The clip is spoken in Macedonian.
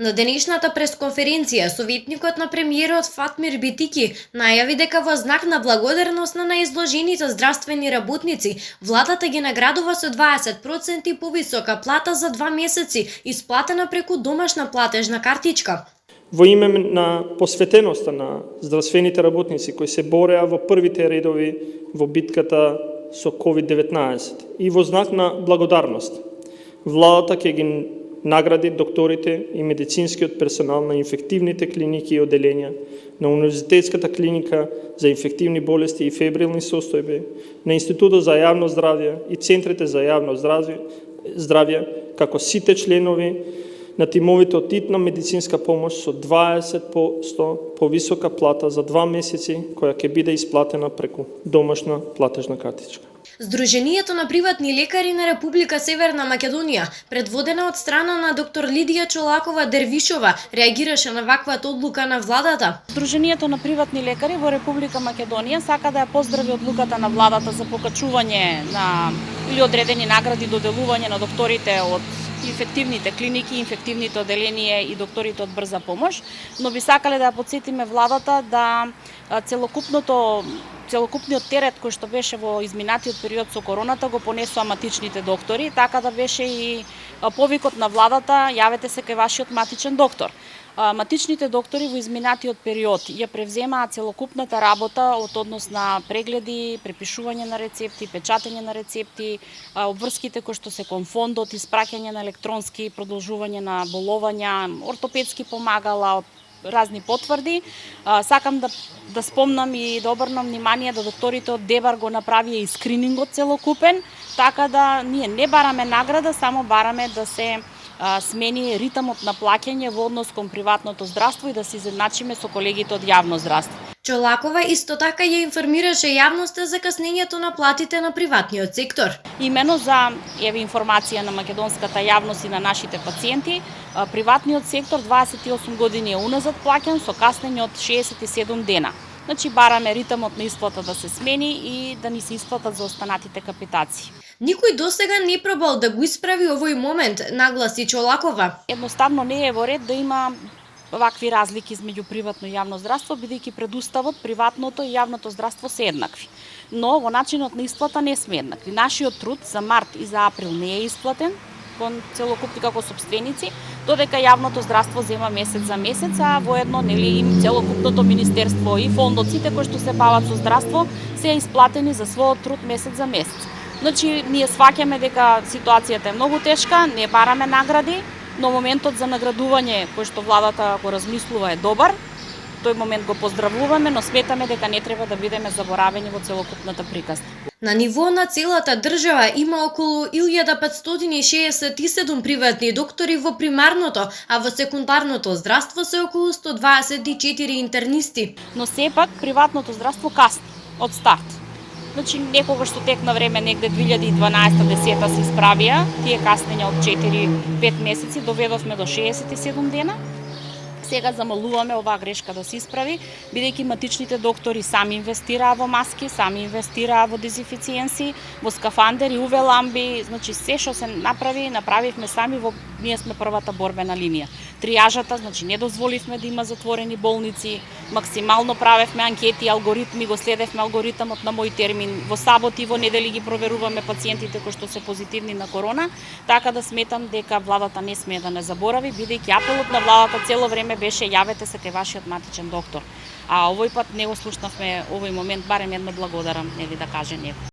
На денешната пресконференција, советникот на премиерот Фатмир Битики најави дека во знак на благодарност на наизложените здравствени работници, владата ги наградува со 20% повисока плата за 2 месеци, исплатена преку домашна платежна картичка. Во име на посветеноста на здравствените работници кои се бореа во првите редови во битката со COVID-19 и во знак на благодарност, владата ќе ги награди докторите и медицинскиот персонал на инфективните клиники и оделенија, на Универзитетската клиника за инфективни болести и фебрилни состојби, на Институтот за јавно здравје и Центрите за јавно здравје, како сите членови на тимовите од итна медицинска помош со 20% повисока плата за 2 месеци, која ќе биде исплатена преку домашна платежна картичка. Сдруженијето на приватни лекари на Република Северна Македонија, предводена од страна на доктор Лидија Чолакова Дервишова, реагираше на ваквата одлука на владата. Сдруженијето на приватни лекари во Република Македонија сака да ја поздрави одлуката на владата за покачување на или одредени награди доделување на докторите од инфективните клиники, инфективните оделенија и докторите од брза помош, но би сакале да ја потсетиме владата да целокупниот терет кој што беше во изминатиот период со короната го понесоа матичните доктори, така да беше и повикот на владата јавете се кај вашиот матичен доктор. Матичните доктори во изминатиот период ја превземаа целокупната работа од однос на прегледи, препишување на рецепти, печатење на рецепти, обврските кои што се кон фондот, испраќање на електронски, продолжување на боловања, ортопедски помагала, разни потврди. Сакам да спомнам и да обрнам внимание да докторите од ДЕБАР го направија и скринингот целокупен, така да ние не бараме награда, само бараме да се смени ритмот на плаќање во однос кон приватното здравство и да се изедначиме со колегите од јавно здравство. Чолакова исто така ја информираше јавноста за каснењето на платите на приватниот сектор. Имено за информација на македонската јавност и на нашите пациенти, приватниот сектор 28 години е уназад плаќан со каснење од 67 дена. Значи бараме ритмот на исплата да се смени и да ни се исплатат за останатите капитаци. Никој досега не пробал да го исправи овој момент, нагласи Чолакова. Едноставно не е во ред да има вакви разлики измеѓу приватно и јавно здравство, бидејќи пред уставот приватното и јавното здравство се еднакви. Но во начинот на исплата не сме еднакви. Нашиот труд за март и за април не е исплатен кон целокупни како сопственици, додека јавното здравство зема месец за месец, а воедно нели и целокупното министерство и фондот, сите кои што се бават со здравство, се исплатени за својот труд месец за месец. Значи, ние сваќаме дека ситуацијата е многу тешка, не бараме награди, но моментот за наградување кој што владата го размислува е добар. Тој момент го поздравуваме, но сметаме дека не треба да бидеме заборавени во целокупната приказна. На ниво на целата држава има околу 1567 приватни доктори во примарното, а во секундарното здравство се околу 124 интернисти. Но сепак приватното здравство касни од старт. Значи, некогаш што текна време, негде 2012-10 се исправија, тие каснења од 4-5 месеци доведовме до 67 дена. Сега замолуваме оваа грешка да се исправи, бидејќи матичните доктори сами инвестираа во маски, сами инвестираа во дезинфициенси, во скафандери, UV ламби, значи се што се направивме сами, ние сме првата борбена линија. Тријажата, значи не дозволивме да има затворени болници, максимално правевме анкети, алгоритми, го следевме алгоритмот на мој термин. Во саботи и во недели ги проверуваме пациентите кои што се позитивни на корона, така да сметам дека владата не смее да не заборави, бидејќи апелот на владата цело време беше јавете се кај вашиот матичен доктор. А овој пат не го слушнавме овој момент, барем една благодарам, нели да каже него.